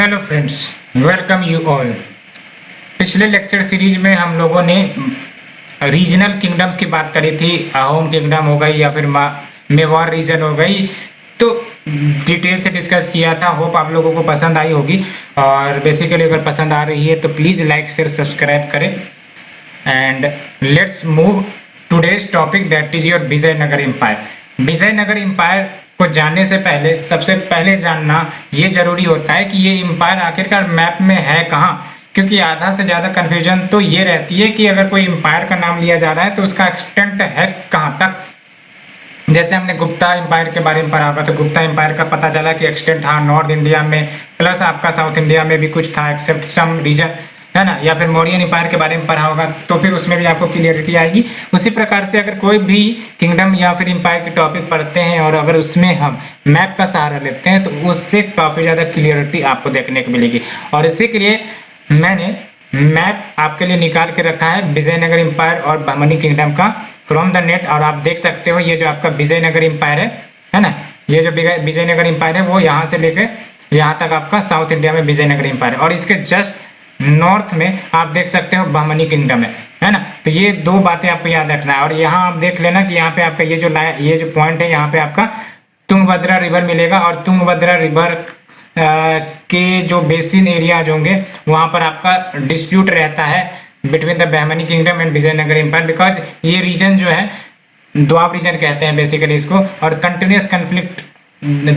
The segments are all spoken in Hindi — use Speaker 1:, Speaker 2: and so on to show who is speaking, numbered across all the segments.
Speaker 1: Hello friends, welcome you all. पिछले लेक्चर सीरीज में हम लोगों ने रीजनल किंगडम्स की बात करी थी। अहोम किंगडम हो गई या फिर मेवाड़ रीजन हो गई, तो डिटेल से डिस्कस किया था। होप आप लोगों को पसंद आई होगी, और बेसिकली अगर पसंद आ रही है तो प्लीज़ लाइक शेयर सब्सक्राइब करें। And let's move today's topic, that is your Vijayanagara empire. Vijayanagara empire को जानने से पहले सबसे पहले जानना ये जरूरी होता है कि ये एम्पायर आखिरकार मैप में है कहाँ, क्योंकि आधा से ज्यादा कंफ्यूजन तो ये रहती है कि अगर कोई एम्पायर का नाम लिया जा रहा है तो उसका एक्सटेंट है कहाँ तक। जैसे हमने गुप्ता एम्पायर के बारे में पढ़ा होगा, तो गुप्ता एम्पायर का पता चला कि एक्सटेंट था नॉर्थ इंडिया में, प्लस आपका साउथ इंडिया में भी कुछ था एक्सेप्ट सम रीजन, है ना। या फिर मौर्यन एम्पायर के बारे में पढ़ा होगा, तो फिर उसमें भी आपको क्लियरिटी आएगी। उसी प्रकार से अगर कोई भी किंगडम या फिर एम्पायर के टॉपिक पढ़ते हैं और अगर उसमें हम मैप का सहारा लेते हैं तो उससे काफी ज्यादा क्लियरिटी आपको देखने को मिलेगी। और इसी के लिए मैंने मैप आपके लिए निकाल के रखा है विजयनगर एम्पायर और बहमनी किंगडम का फ्रॉम द नेट। और आप देख सकते हो ये जो आपका विजयनगर एम्पायर है ना, ये जो विजयनगर एम्पायर है वो यहाँ से लेके यहाँ तक आपका साउथ इंडिया में विजयनगर एम्पायर, और इसके जस्ट नॉर्थ में आप देख सकते हो बहमनी किंगडम है ना। तो ये दो बातें आपको याद रखना है। और यहाँ आप देख लेना कि यहाँ पे आपका ये जो पॉइंट है, यहाँ पे आपका तुंगभद्रा रिवर मिलेगा, और तुंगभद्रा रिवर के जो बेसिन एरियाज होंगे वहां पर आपका डिस्प्यूट रहता है between the Bahmani kingdom and Vijayanagara empire, because ये रीजन जो है द्वाब रीजन कहते हैं बेसिकली इसको, और कंटिन्यूस कन्फ्लिक्ट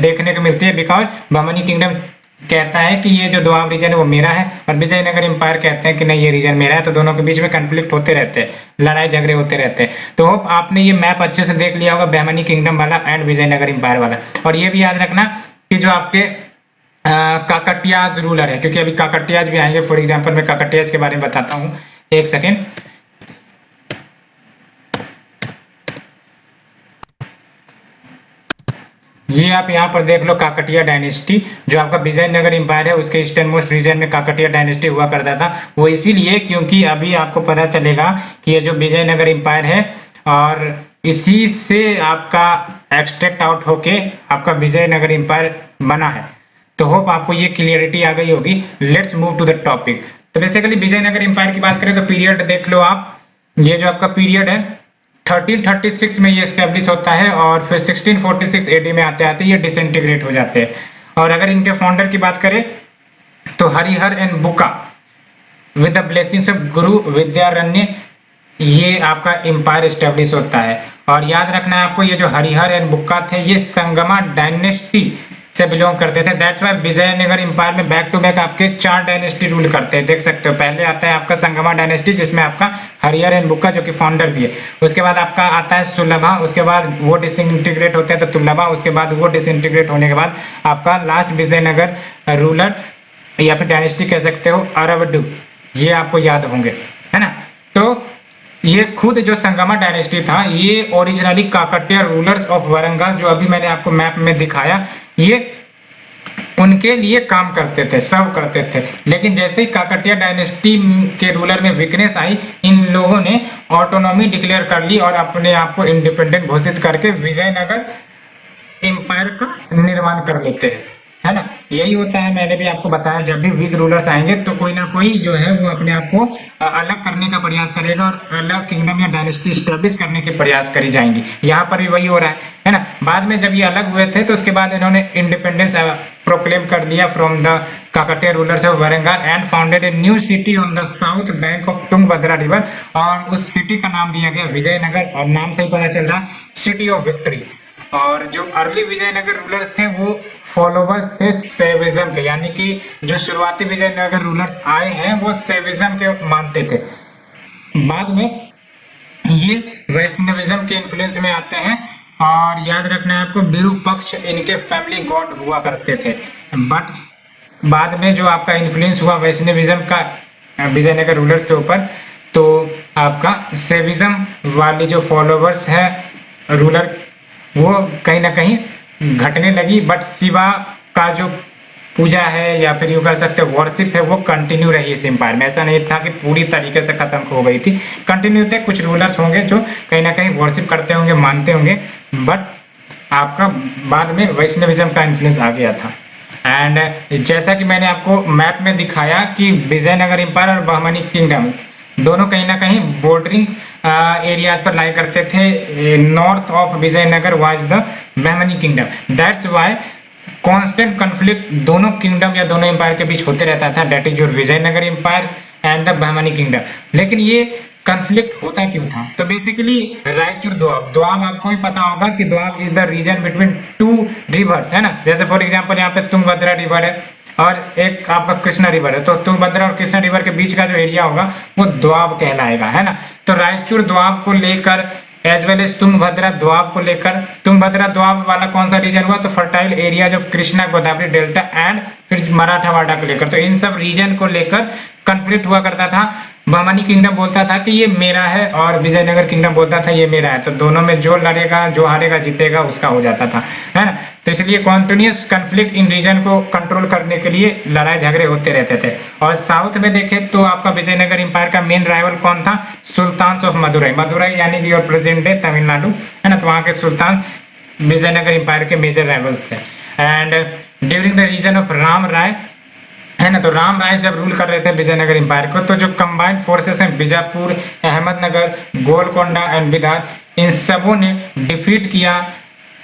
Speaker 1: देखने को मिलती है। बिकॉज बहमनी किंगडम कहता है कि ये जो दोआब रीजन है वो मेरा है, और विजयनगर एम्पायर कहते हैं कि नहीं ये रीजन मेरा है। तो दोनों के बीच में कन्फ्लिक्ट होते रहते हैं, लड़ाई झगड़े होते रहते हैं। तो होप आपने ये मैप अच्छे से देख लिया होगा, बहमनी किंगडम वाला एंड विजयनगर एम्पायर वाला। और ये भी याद रखना कि जो आपके काकटियाज रूलर है, क्योंकि अभी काकटियाज भी आएंगे। फॉर एग्जाम्पल मैं काकटियाज के बारे में बताता हूँ, एक सेकेंड। ये आप यहाँ पर देख लो, काकटिया डायनेस्टी जो आपका विजयनगर एम्पायर है उसके ईस्टर्न मोस्ट रीजन में काकटिया डायनेस्टी हुआ करता था। वो इसीलिए क्योंकि अभी आपको पता चलेगा कि ये जो विजयनगर एम्पायर है और इसी से आपका एक्सट्रैक्ट आउट होके आपका विजयनगर एम्पायर बना है। तो होप आपको ये क्लियरिटी आ गई होगी। Let's move to the topic. तो बेसिकली विजयनगर एम्पायर की बात करें तो पीरियड देख लो आप, ये जो आपका पीरियड है 1336 में ये स्टैब्लिश होता है, और फिर 1646 एडी में आते आते ये डिसइंटीग्रेट हो जाते हैं। और अगर इनके फाउंडर की बात करें तो हरिहर एंड बुका विद द ब्लेसिंग्स ऑफ गुरु विद्यारण्य ये आपका एम्पायर स्टैब्लिश होता है। और याद रखना है आपको, ये जो हरिहर एंड बुक्का थे ये संगमा डायनेस्टी से बिलोंग करते थे। दैट्स व्हाई विजयनगर एम्पायर में बैक टू बैक आपके 4 डायनेस्टी रूल करते हैं, देख सकते हो। पहले आता है आपका संगमा डायनेस्टी जिसमें आपका हरिहर एंड बुक्का जो कि फाउंडर भी है। उसके बाद आपका आता है सुलभा, उसके बाद वो डिसइंटीग्रेट होते हैं तो तुलभा, उसके बाद वो डिसइंटीग्रेट होने के बाद आपका लास्ट विजयनगर रूलर या फिर डायनेस्टी कह सकते हो अरवडू, ये आपको याद होंगे, है ना। तो ये खुद जो संगमा डायनेस्टी था ये originally Kakatiya rulers of Warangal, जो अभी मैंने आपको मैप में दिखाया, ये उनके लिए काम करते थे, सर्व करते थे। लेकिन जैसे ही काकटिया डायनेस्टी के रूलर में वीकनेस आई, इन लोगों ने ऑटोनॉमी डिक्लेयर कर ली और अपने आप को इंडिपेंडेंट घोषित करके विजयनगर एम्पायर का निर्माण कर लेते हैं, है ना। यही होता है, मैंने भी आपको बताया, जब भी वीक रूलर्स आएंगे तो कोई ना कोई जो है वो अपने आप को अलग करने का प्रयास करेगा और अलग किंगडम या डायनेस्टी स्टैब्लिश करने के प्रयास करी जाएंगी। यहाँ पर भी वही हो रहा है ना। बाद में जब ये अलग हुए थे तो उसके बाद इन्होंने इंडिपेंडेंस प्रोक्लेम कर दिया from the Kakatiya rulers of Warangal and founded a new city on the south bank of Tungabhadra river, और उस सिटी का नाम दिया गया विजयनगर, और नाम से ही पता चल रहा सिटी ऑफ विक्ट्री। और जो अर्ली विजयनगर रूलर्स थे वो फॉलोवर्स थे सेविज्म के, यानी कि जो शुरुआती विजयनगर रूलर्स आए हैं वो सेविज्म के मानते थे। बाद में ये वैष्णविज्म के इन्फ्लुएंस में आते हैं, और याद रखना है आपको विरूपक्ष इनके फैमिली गॉड हुआ करते थे। बट बाद में जो आपका इन्फ्लुएंस हुआ वैष्णविज्म का विजयनगर रूलर्स के ऊपर, तो आपका सेविज्म वाली जो फॉलोवर्स है रूलर वो कहीं ना कहीं घटने लगी। बट शिवा का जो पूजा है या फिर यूं कह सकते हैं वर्शिप है वो कंटिन्यू रही इस एम्पायर में। ऐसा नहीं था कि पूरी तरीके से खत्म हो गई थी, कंटिन्यू थे। कुछ रूलर्स होंगे जो कहीं ना कहीं वर्शिप करते होंगे, मानते होंगे, बट आपका बाद में वैष्णविज्म का इन्फ्लुएंस आ गया था। एंड जैसा कि मैंने आपको मैप में दिखाया कि विजयनगर एम्पायर और बहमनी किंगडम दोनों कहीं ना कहीं बॉर्डरिंग एरियाज पर लाई करते थे। North of Vijayanagara was the Bahmani kingdom, that's why constant conflict दोनों किंगडम या दोनों एम्पायर के बीच होते रहता था, that is your Vijayanagara empire and the Bahmani kingdom. लेकिन ये कॉन्फ्लिक्ट होता क्यों था? तो बेसिकली रायचूर दोआब, दोआब आपको भी पता होगा कि Doab is the region between two reverse, है ना। जैसे फॉर एग्जांपल यहाँ पे तुंगभद्रा रिवर है और एक आपका कृष्णा रिवर है, तो तुंगभद्रा और कृष्णा रिवर के बीच का जो एरिया होगा वो दोआब कहलाएगा, है ना। तो रायचूर दोआब को लेकर as well as Tungabhadra Doab को लेकर, तुंगभद्रा दोआब वाला कौन सा रीजन हुआ? तो फर्टाइल एरिया जो कृष्णा गोदावरी डेल्टा एंड फिर मराठावाड़ा को लेकर, तो इन सब रीजन को लेकर कॉन्फ्लिक्ट हुआ करता था। बहमनी किंगडम बोलता था कि ये मेरा है और विजयनगर किंगडम बोलता था ये मेरा है, तो दोनों में जो लड़ेगा, जो हारेगा जीतेगा उसका हो जाता था, है ना। तो इसलिए कॉन्टिन्यूस कॉन्फ्लिक्ट इन रीजन को कंट्रोल करने के लिए लड़ाई झगड़े होते रहते थे। और साउथ में देखें तो आपका विजयनगर एम्पायर का मेन राइवल कौन था? सुल्तान ऑफ मदुरई, मदुरई यानी कि प्रेजेंट डे तमिलनाडु, है ना। तो वहां के सुल्तान विजयनगर एम्पायर के मेजर राइवल्स थे। And during the reign of Ram Raya, है ना, तो राम राय जब रूल कर रहे थे विजयनगर एम्पायर को, तो जो कंबाइंड फोर्सेस हैं बीजापुर, अहमदनगर, गोलकोंडा एंड बिदार, इन सबों ने डिफीट किया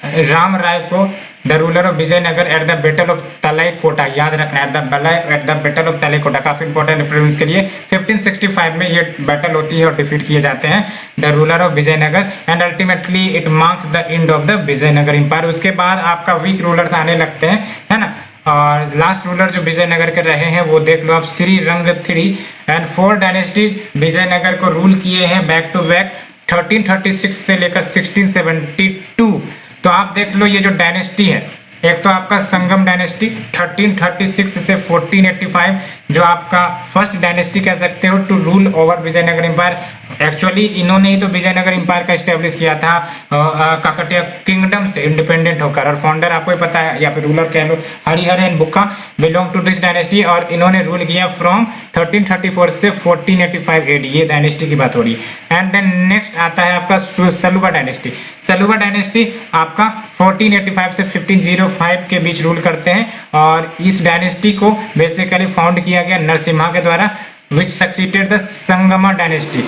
Speaker 1: राम राय को, the ruler of Vijayanagara, at the battle of Talikota. याद रखना, at the battle of Talikota, काफी इंपॉर्टेंट प्रीलिम्स के लिए। 1565 में ये बैटल होती है और डिफीट किए जाते हैं the ruler of Vijayanagar, and ultimately it marks the end of the Vijayanagar empire. उसके बाद आपका वीक रूलर्स आने लगते हैं, है ना। और लास्ट रूलर जो विजयनगर के रहे हैं वो देख लो आप, श्री रंगथिरी, एंड 4 डायनेस्टीज विजयनगर को रूल किए हैं बैक टू बैक 1336 से लेकर 1672। तो आप देख लो ये जो डायनेस्टी है, एक तो आपका संगम डायनेस्टी 1336 से 1485, जो आपका फर्स्ट डायनेस्टी कह सकते हो to rule over Vijayanagar empire. Actually इन्होंने ही तो विजयनगर एम्पायर का एस्टेब्लिश किया था काकटिया किंगडम से इंडिपेंडेंट होकर, और फाउंडर आपको ही पता है या फिर रूलर कह लो, Harihara and Bukka belong to this dynasty, और इन्होंने रूल किया फ्रॉम 1334 से 1485 एडी। ये डायनेस्टी की बात हो रही है। एंड देन नेक्स्ट आता है आपका सलुबा डायनेस्टी। सलुबा डायनेस्टी आपका 1485 से 1505 के बीच रूल करते हैं, और इस डायनेस्टी को बेसिकली फाउंड किया गया नरसिम्हा के द्वारा, which succeeded the Sangama dynasty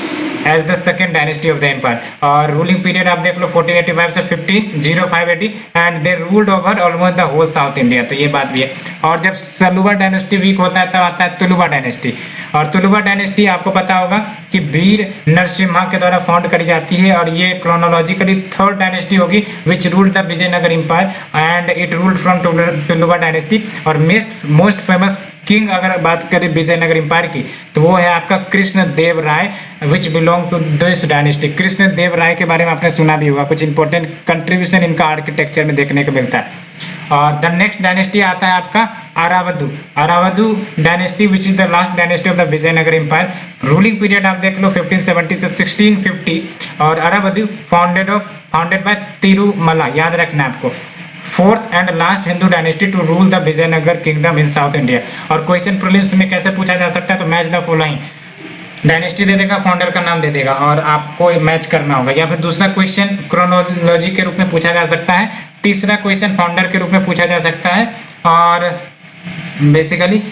Speaker 1: as the second dynasty of the empire। और रूलिंग पीरियड आप देख लो 1485 से 1505 AD, and they ruled over almost the whole South India. तो ये बात भी है। और जब सलुबा डायनेस्टी वीक होता है तब आता है तुलुबा डायनेस्टी, और तुलुबा डायनेस्टी आपको पता होगा कि वीर नरसिम्हा के द्वारा फाउंड करी जाती है, और ये क्रोनोलॉजिकली थर्ड डायनेस्टी होगी which ruled the Vijayanagar empire, and it ruled from Tuluva dynasty. और मोस्ट फेमस किंग अगर बात करें विजयनगर एम्पायर की, तो वो है आपका Krishna Deva Raya, which belong to this dynasty. Krishna Deva Raya के बारे में आपने सुना भी होगा, कुछ इंपॉर्टेंट कंट्रीब्यूशन इनका आर्किटेक्चर में देखने को मिलता है। और द नेक्स्ट डायनेस्टी आता है आपका Aravidu. Aravidu dynasty which is the last dynasty of the Vijayanagar empire. Ruling period आप देख लो 1570 से 1650, और अरावधु फाउंडेड बाय तिरुमला। याद रखना आपको, fourth and last Hindu dynasty to rule the Vijayanagar kingdom in South India. और क्वेश्चन प्रीलिम्स में कैसे पूछा जा सकता है? तो मैच द फॉलोइंग, डायनेस्टी दे देगा, फाउंडर का नाम दे देगा, और आपको मैच करना होगा। या फिर दूसरा क्वेश्चन क्रोनोलॉजी के रूप में पूछा जा सकता है, तीसरा क्वेश्चन फाउंडर के रूप में पूछा जा सकता है। और बेसिकली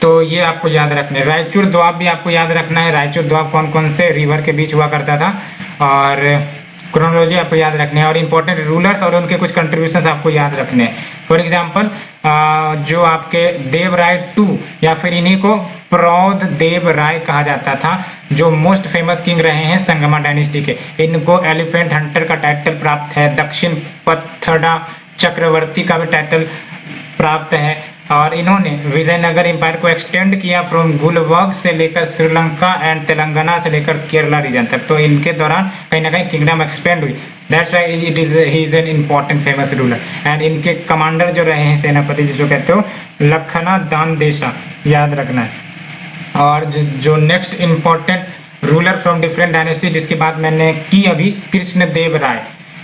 Speaker 1: तो ये आपको याद रखना है। रायचूर दोआब भी आपको याद रखना है, रायचूर दोआब कौन कौन से रिवर के बीच हुआ करता था, और क्रोनोलॉजी आपको याद रखने हैं, और इंपॉर्टेंट रूलर्स और उनके कुछ कंट्रीब्यूशंस आपको याद रखने हैं। फॉर एग्जांपल जो आपके देव राय 2 या फिर इन्हीं को प्रौध देव राय कहा जाता था, जो मोस्ट फेमस किंग रहे हैं संगमा डायनेस्टी के। इनको एलिफेंट हंटर का टाइटल प्राप्त है, दक्षिण पथड़ा चक्रवर्ती का भी टाइटल प्राप्त है, और इन्होंने विजयनगर एम्पायर को एक्सटेंड किया फ्रॉम गुलबर्ग से लेकर श्रीलंका एंड तेलंगाना से लेकर केरला रीजन तक। तो इनके दौरान कहीं ना कहीं किंगडम एक्सपेंड हुई, that's why he is an important famous ruler. And इनके कमांडर जो रहे हैं सेनापति जिसको कहते हो लखना दान देशा, याद रखना है। और जो next important ruler from different dynasty जिसकी बात मैंने की अभी, कृष्ण देव राय,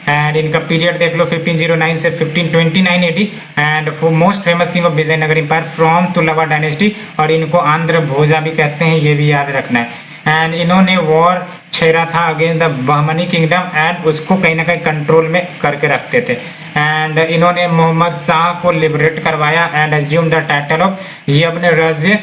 Speaker 1: एंड इनका पीरियड देख लो 1509 से 1529 AD, and most famous king of Vijayanagar empire from Tuluva dynasty, और इनको आंध्र भोजा भी कहते हैं, ये भी याद रखना है। एंड इन्होंने वॉर छेड़ा था against the Bahmani kingdom and उसको कहीं ना कहीं कंट्रोल में करके रखते थे। एंड इन्होंने मोहम्मद शाह को लिबरेट करवाया and assume the title of यब्न राज्य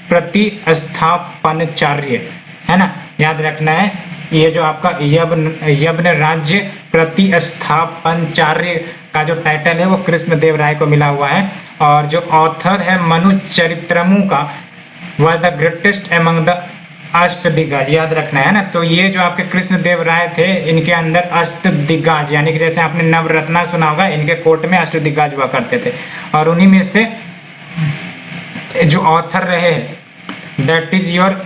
Speaker 1: प्रतिस्थापनाचार्य, है ना, याद रखना है। ये जो आपका यब्न राज्य प्रतिस्थापनाचार्य का जो टाइटल है वो कृष्णदेव राय को मिला हुआ है। और जो ऑथर है मनु चरित्रमु का was the greatest among the Ashtadiggaja, याद रखना है ना। तो ये जो आपके कृष्णदेव राय थे इनके अंदर अष्टदिग्गज, यानी कि जैसे आपने नवरत्ना सुना होगा, इनके कोर्ट में अष्टदिग्गज हुआ करते थे। और उन्हीं में से जो ऑथर रहे दैट इज योर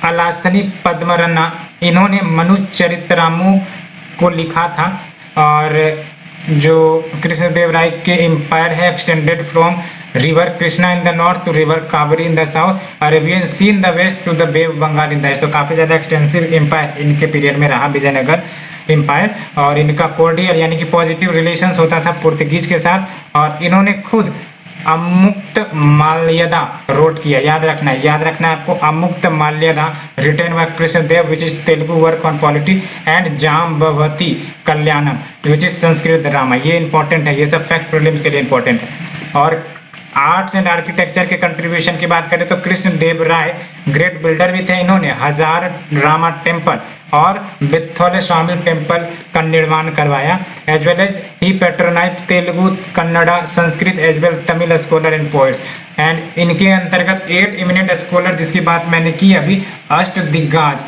Speaker 1: अलासनी पद्मरना, इन्होंने मनु चरित्रमु को लिखा था। और जो कृष्णदेव राय के एम्पायर है extended from river Krishna in the north to river Kaveri in the south, Arabian Sea in the west to the Bay of Bengal in the east. तो काफी ज्यादा एक्सटेंसिव एम्पायर इनके पीरियड में रहा विजयनगर एम्पायर। और इनका कोर्डियल यानी कि पॉजिटिव रिलेशंस होता था पुर्तगीज के साथ। और इन्होंने खुद अमुक्त माल्यदा रोट किया, याद रखना है आपको, Amukta Malyada written by Krishnadeva which is Telugu work on polity and Jambavati Kalyanam which is Sanskrit drama. ये इंपॉर्टेंट है, ये सब फैक्ट प्रीलिम्स के लिए इंपॉर्टेंट है। और आर्ट्स एंड आर्किटेक्चर के कंट्रीब्यूशन की बात करें तो कृष्णदेव राय ग्रेट बिल्डर भी थे। इन्होंने हजार रामा टेम्पल और बिथोले स्वामी टेम्पल का निर्माण करवाया। As well as he patronize Telugu Kannada Sanskrit as well Tamil scholar and poets. And इनके अंतर्गत 8 इमिनेंट स्कॉलर जिसकी बात मैंने की अभी, अष्टदिग्गज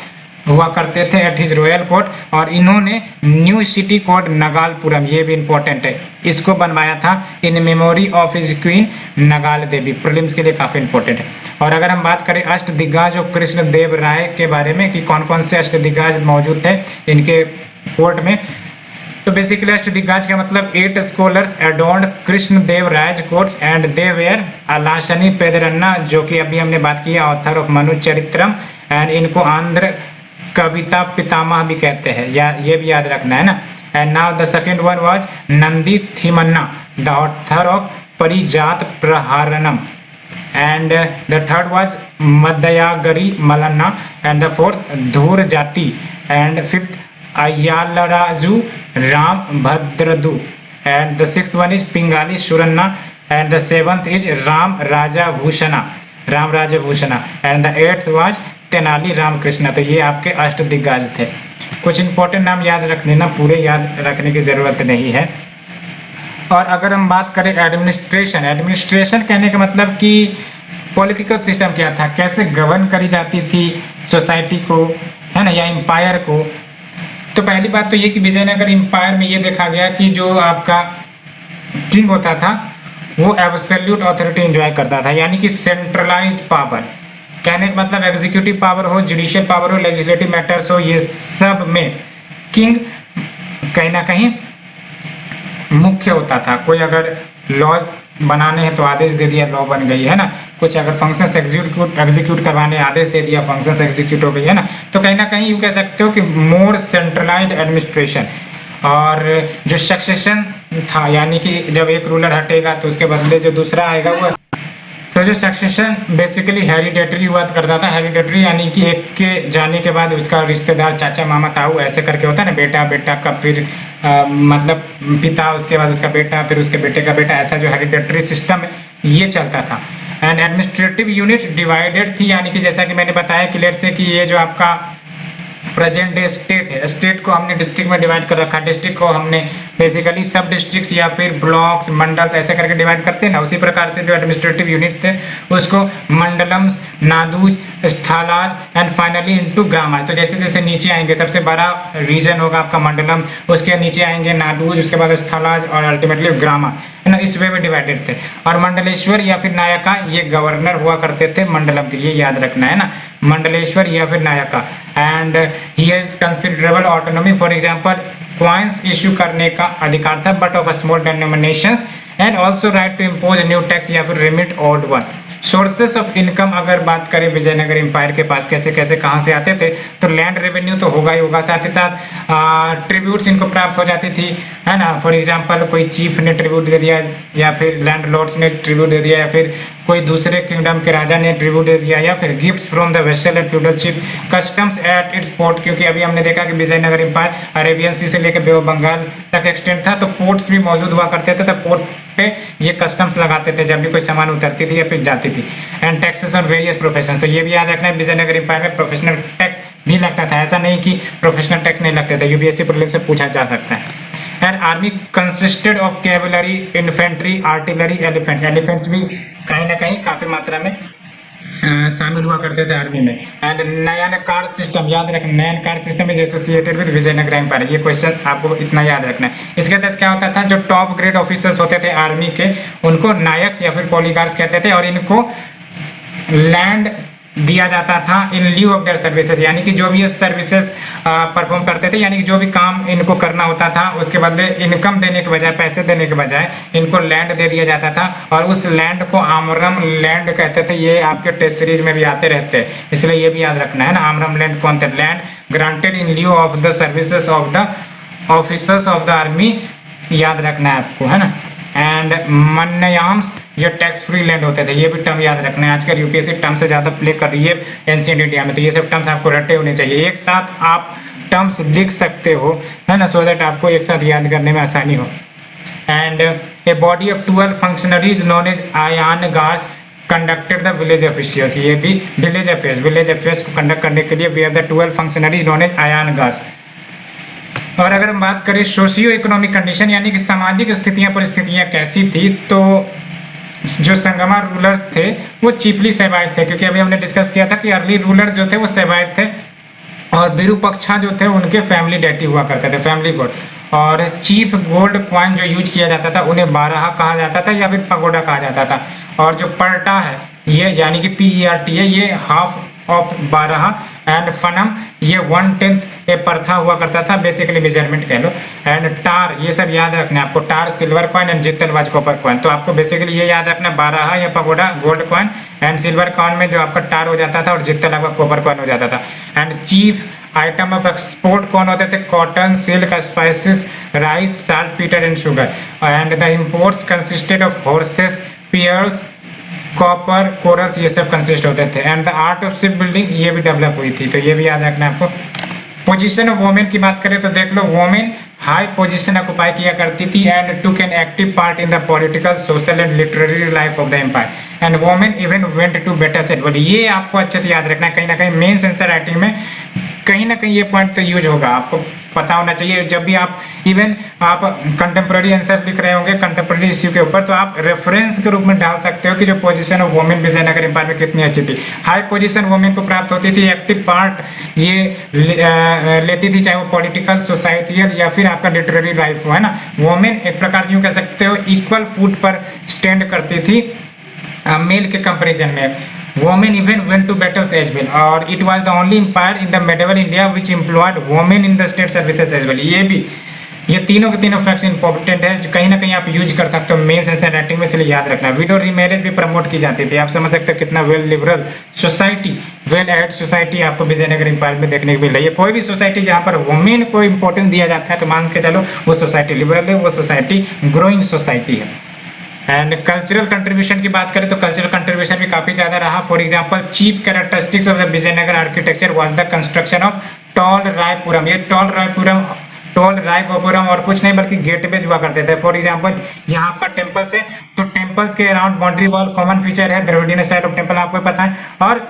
Speaker 1: हुआ करते थे एट हिज रॉयल कोर्ट। और इन्होंने न्यू सिटी कोर्ट नगालपुरम, ये भी इंपॉर्टेंट है, इसको बनवाया था in memory of his queen Nagala Devi. Prelims के लिए काफी इंपॉर्टेंट है। और अगर हम बात करें अष्टदिग्गज और कृष्णदेव राय के बारे में कि कौन कौन से अष्टदिग्गज मौजूद थे इनके कोर्ट में, तो बेसिकली अष्टदिग्गज का मतलब 8 scholars adorned Krishnadeva Raya courts and they were Allasani Peddanna, जो कि अभी हमने बात की author of Manu Charitram. And इनको आंध्र कविता पितामह भी कहते हैं, या ये भी याद रखना है ना। And now the second one was Nandi Thimmana the author of Parijata Praharanam. And the third was Madayagari Mallana and the fourth Dhurjati and fifth Ayyalaraju Rama Bhadrudu and the sixth one is Pingali Surana and the seventh is Rama Raja Bhushana and the eighth was Tenali Ramakrishna. तो ये आपके अष्टदिग्गज थे। कुछ इंपॉर्टेंट नाम याद रख लेना, पूरे याद रखने की जरूरत नहीं है। और अगर हम बात करें एडमिनिस्ट्रेशन कहने का मतलब कि पॉलिटिकल सिस्टम क्या था, कैसे गवर्न करी जाती थी सोसाइटी को, है ना, या एम्पायर को। तो पहली बात तो ये कि विजयनगर एम्पायर में ये देखा गया कि जो आपका किंग होता था वो एब्सोल्यूट अथॉरिटी एंजॉय करता था, यानी कि सेंट्रलाइज्ड पावर। कहने का मतलब एग्जीक्यूटिव पावर हो, जुडिशियल पावर हो, लेजिस्लेटिव मैटर्स हो, ये सब में किंग कहीं ना कहीं मुख्य होता था। कोई अगर लॉज बनाने हैं तो आदेश दे दिया, लॉ बन गई, है ना। कुछ अगर फंक्शंस एग्जीक्यूट करवाने आदेश दे दिया, फंक्शंस एग्जीक्यूट हो गई, है ना। तो कहीं ना कहीं यूँ कह सकते हो कि मोर सेंट्रलाइज्ड एडमिनिस्ट्रेशन। और जो सक्सेशन था, यानी कि जब एक रूलर हटेगा तो उसके बदले जो दूसरा आएगा वो, तो जो सक्सेशन बेसिकली हेरिडेटरी हुआ करता था। हेरिडेटरी यानी कि एक के जाने के बाद उसका रिश्तेदार, चाचा, मामा, ताऊ, ऐसे करके होता है ना, बेटा का फिर मतलब पिता, उसके बाद उसका बेटा, फिर उसके बेटे का बेटा, ऐसा जो हेरिडेटरी सिस्टम ये चलता था। एंड एडमिनिस्ट्रेटिव यूनिट डिवाइडेड थी, यानी कि जैसा कि मैंने बताया क्लियर से कि ये जो आपका प्रेजेंट डे स्टेट है, स्टेट को हमने डिस्ट्रिक्ट में डिवाइड कर रखा। डिस्ट्रिक्ट को हमने बेसिकली सब डिस्ट्रिक्ट्स या फिर ब्लॉक्स, मंडल्स ऐसे करके डिवाइड करते हैं ना, उसी प्रकार से जो एडमिनिस्ट्रेटिव यूनिट थे उसको मंडलम्स, नादूज, स्थालाज एंड फाइनली इनटू ग्रामाज। तो जैसे जैसे नीचे आएंगे, सबसे बड़ा रीजन होगा आपका मंडलम, उसके नीचे आएंगे नादूज, उसके बाद स्थालाज और अल्टीमेटली ग्रामा, है ना। इस वे में डिवाइडेड थे। और मंडलेश्वर या फिर नायका ये गवर्नर हुआ करते थे मंडलम के, ये याद रखना है ना, मंडलेश्वर या फिर Nayaka. And he has considerable autonomy, for example coins issue करने का अधिकार था, but of small denominations, and also right to impose new tax या फिर remit old one. Sources of income अगर बात करें विजयनगर एम्पायर के पास कैसे कैसे कहाँ से आते थे, तो लैंड रेवेन्यू तो होगा ही होगा, साथ ही साथ ट्रिब्यूट्स इनको प्राप्त हो जाती थी, है ना। फॉर एग्जांपल कोई चीफ ने ट्रिब्यूट दे दिया, या फिर लैंडलॉर्ड्स ने ट्रिब्यूट दे दिया, या फिर कोई दूसरे किंगडम के राजा ने ट्रिब्यूट दे दिया, या फिर gifts from the vessel and feudal chief, customs at its port, क्योंकि अभी हमने देखा कि विजयनगर एम्पायर अरेबियन सी से लेकर बे ऑफ बंगाल तक एक्सटेंड था, तो पोर्ट्स भी मौजूद हुआ करते थे, तो पोर्ट पे ये कस्टम्स लगाते थे जब भी कोई सामान उतरती थी या फिर जाती थी। And taxes on various profession, तो ये भी याद रखना है विजयनगर एम्पायर में प्रोफेशनल टैक्स भी लगता था, ऐसा नहीं कि प्रोफेशनल टैक्स नहीं लगते थे, यूपीएससी प्रीलिम से पूछा जा सकता है। And army consisted of cavalry, infantry, artillery, elephant, elephants भी कहीं ना कहीं काफी मात्रा में शामिल हुआ करते थे आर्मी में। एंड नयन कार्ड सिस्टम, याद रखना नयन card system is associated with Vijayanagara empire, ये क्वेश्चन आपको इतना याद रखना है। इसके तहत क्या होता था, जो टॉप ग्रेड ऑफिसर्स होते थे आर्मी के, उनको नायक्स या फिर पॉलीगार्ड्स कहते थे, और इनको लैंड दिया जाता था इन लीव ऑफ देयर सर्विसेज, यानी कि जो भी ये सर्विसेज परफॉर्म करते थे, यानी कि जो भी काम इनको करना होता था उसके बदले इनकम देने के बजाय, पैसे देने के बजाय इनको लैंड दे दिया जाता था, और उस लैंड को आमरम लैंड कहते थे। ये आपके टेस्ट सीरीज में भी आते रहते हैं, इसलिए ये भी याद रखना है ना, आमरम लैंड कौन थे, land granted in leave of the services of the officers of the army, याद रखना है आपको, है ना। एंड मन्नयाम्स, ये टैक्स फ्री लैंड होते थे, ये भी टर्म याद रखना है, आजकल यूपीएससी टर्म से ज्यादा प्ले कर रही है एंशिएंट इंडिया में, तो ये सब टर्म्स आपको रटे होने चाहिए, एक साथ आप टर्म्स लिख सकते हो, है ना, सो दैट आपको एक साथ याद करने में आसानी हो। And a body of 12 functionaries known as Ayagars conducted the village officials, ये भी विलेज अफेयर्स को कंडक्ट करने के लिए we have the 12 functionaries known as Ayagars. और अगर हम बात करें सोशियो इकोनॉमिक कंडीशन, यानी कि सामाजिक स्थितियां परिस्थितियां कैसी थी, तो जो संगमा रूलर्स थे वो चीफली सेवाइट थे, क्योंकि अभी हमने डिस्कस किया था कि अर्ली रूलर्स जो थे वो सेवाइट थे, और विरूपक्षा जो थे उनके फैमिली डेटी हुआ करते थे, फैमिली गोल्ड। और चीफ गोल्ड कॉइन जो यूज किया जाता था उन्हें बारहा कहा जाता था या फिर पगोडा कहा जाता था। और जो पर्टा है ये यानी कि PERT है, ये हाफ ऑफ बारहा, एंड फनम ये 1/10 ए परथा हुआ करता था, बेसिकली मेजरमेंट कह लो। एंड टार, ये सब याद रखना है आपको, टार सिल्वर कॉइन एंड जित्तलवाज कॉपर कॉइन, तो आपको बेसिकली ये याद रखना, बारहा या pagoda gold coin, and silver coin में जो आपका टार हो जाता था और जित्तल आपका कॉपर कॉइन हो जाता था। And chief item of export कौन होते थे, cotton, silk, spices, rice, saltpetre and sugar. And the imports consisted of horses, pearls, copper, corals, ये सब कंसिस्ट होते थे। And the art of ship building ये भी डेवलप हुई थी, तो ये भी याद रखना है आपको। पोजीशन ऑफ वोमेन की बात करें तो देख लो, वोमेन हाई पोजीशन ऑक्युपाई किया करती थी and took an active part in the political, social and literary life of the empire. And women even went to better settlement, ये आपको अच्छे से याद रखना है, कहीं ना कहीं मेंस आंसर राइटिंग में कहीं ना कहीं ये पॉइंट तो यूज होगा, आपको पता होना चाहिए। जब भी आप इवन आप कंटेम्प्रेरी आंसर लिख रहे होंगे कंटेम्प्रेरी इश्यू के ऊपर, तो आप रेफरेंस के रूप में डाल सकते हो कि जो position of women Vijayanagar empire में कितनी अच्छी थी। हाई पोजीशन वोमेन को प्राप्त होती थी, एक्टिव पार्ट ये लेती थी, चाहे वो पॉलिटिकल, सोसाइटियल या फिर आपका लिटरेरी लाइफ हो, है ना। वोमेन एक प्रकार यूं कह सकते हो इक्वल फुट पर स्टैंड करती थी मेल के कंपैरिजन में। Women even went to battles as well, और it was the only empire in the medieval India which employed women in the state services as well। ये तीनों के तीनों फैक्ट्स इंपॉर्टेंट है, जो कहीं ना कहीं आप यूज कर सकते हो मेंस आंसर राइटिंग में, इसलिए याद रखना। विडो रीमैरिज भी प्रमोट की जाती थी, आप समझ सकते हो कितना well liberal society, well aid society आपको विजयनगर एम्पायर में देखने को मिल रही है। कोई भी सोसाइटी जहाँ पर वुमेन को इंपॉर्टेंस दिया जाता है तो मान के चलो वो सोसाइटी लिबरल है, वो सोसाइटी ग्रोइंग सोसाइटी है। एंड कल्चरल कंट्रीब्यूशन की बात करें तो कल्चरल कंट्रीब्यूशन भी काफी ज्यादा रहा। For example chief characteristics of the Vijayanagara architecture was the construction of tall रायपुरम। ये टॉल राय गोपुरम और कुछ नहीं बल्कि गेटवेज हुआ करते थे। फॉर एग्जांपल यहाँ पर टेम्पल्स है तो टेम्पल्स के around boundary wall common feature है, द्रविडियन स्टाइल ऑफ टेम्पल आपको पता है, और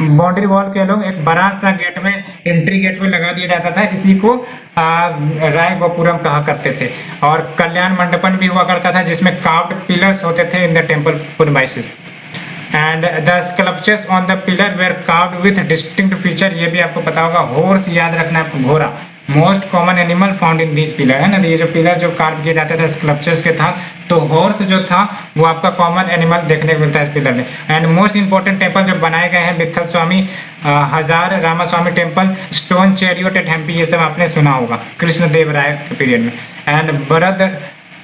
Speaker 1: बाउंड्री वॉल के लोग एक बड़ा सा गेट में एंट्री गेट में लगा दिया जाता था, इसी को राय गोपुरम कहा करते थे। और कल्याण मंडपन भी हुआ करता था जिसमें कार्व्ड पिलर्स होते थे in the temple premises. And the sculptures on the pillar were carved with distinct feature, ये भी आपको पता होगा। हॉर्स याद रखना है आपको, घोड़ा, most common animal found in these pillar, है ना। ये जो पिलर जो कार्व किया जाता था स्कल्पचर्स के था, तो हॉर्स जो था वो आपका कॉमन एनिमल देखने को मिलता है इस पिलर में। एंड मोस्ट इंपॉर्टेंट टेम्पल जो बनाए गए हैं, Vitthal Swami Hazara Ramaswami temple, stone chariot at Hampi, ये सब आपने सुना होगा कृष्णदेव राय के पीरियड में। And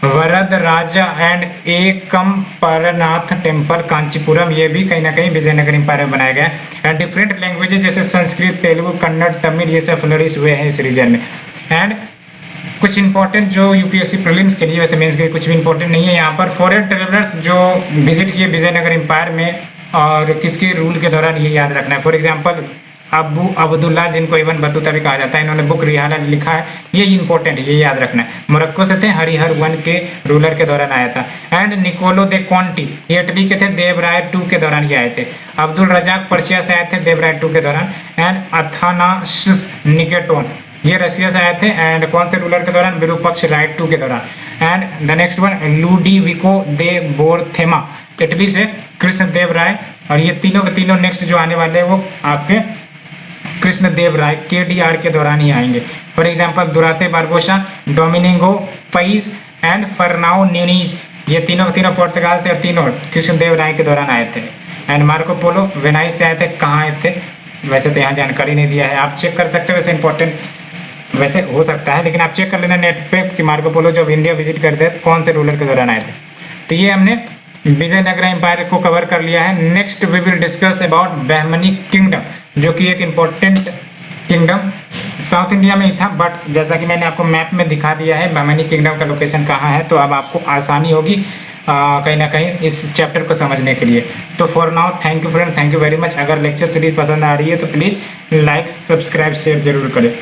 Speaker 1: Varada Raja and Ekambaranatha temple Kanchipuram, ये भी कहीं ना कहीं विजयनगर एम्पायर में बनाया गया है। एंड डिफरेंट लैंग्वेजेस जैसे संस्कृत, तेलुगु, कन्नड़, तमिल, ये सब फ्लरिश हुए हैं इस रीजन में। एंड कुछ इंपॉर्टेंट जो यूपीएससी प्रीलिम्स के लिए, वैसे मेंस के लिए कुछ भी इंपॉर्टेंट नहीं है यहाँ पर। फॉरेन ट्रेवलर्स जो विजिट किए विजयनगर एम्पायर में और किसके रूल के दौरान, ये याद रखना है। फॉर एग्जाम्पल अबू अब्दुल्ला, जिनको इब्न बतूता भी कहा जाता है, इन्होंने बुक रिहाला लिखा है, ये इंपॉर्टेंट है, ये याद रखना है। मोरक्को से थे, हरिहर वन के रूलर के दौरान आया था। एंड निकोलो दे कॉन्टी, ये इटली के थे, देवराय टू के दौरान ये आए थे। अब्दुल रजाक पर्शिया से आए थे देवराय टू के दौरान। एंड अथानासिस निकेटोन, ये रशिया से आए थे, एंड कौन से रूलर के दौरान, विरूपक्ष राइट टू के दौरान। And the next one Ludovico de Varthema, Italy से कृष्णदेव राय, और ये तीनों के तीनों नेक्स्ट जो आने वाले हैं वो आपके कृष्णदेव राय केडीआर के दौरान ही आएंगे। For example Duarte Barbosa, Domingo Paes and Fernao Nuniz, ये तीनों के तीनों पुर्तगाल से और तीनों कृष्णदेव राय के दौरान आए थे। एंड मार्को पोलो वेनाइस से आए थे, कहाँ आए थे वैसे तो यहाँ जानकारी नहीं दिया है, आप चेक कर सकते हो, वैसे इंपॉर्टेंट वैसे हो सकता है, लेकिन आप चेक कर लेना नेट पे कि मार्को पोलो जब इंडिया विजिट करते हैं तो कौन से रूलर के दौरान आए थे। तो ये हमने विजयनगर एम्पायर को कवर कर लिया है। Next we will discuss about Bahmani kingdom, जो कि एक इम्पोर्टेंट किंगडम साउथ इंडिया में ही था, बट जैसा कि मैंने आपको मैप में दिखा दिया है बहमनी किंगडम का लोकेशन कहाँ है, तो अब आपको आसानी होगी कहीं ना कहीं इस चैप्टर को समझने के लिए। तो for now thank you friend, thank you very much. अगर लेक्चर सीरीज पसंद आ रही है तो प्लीज़ लाइक, सब्सक्राइब, शेयर जरूर करें।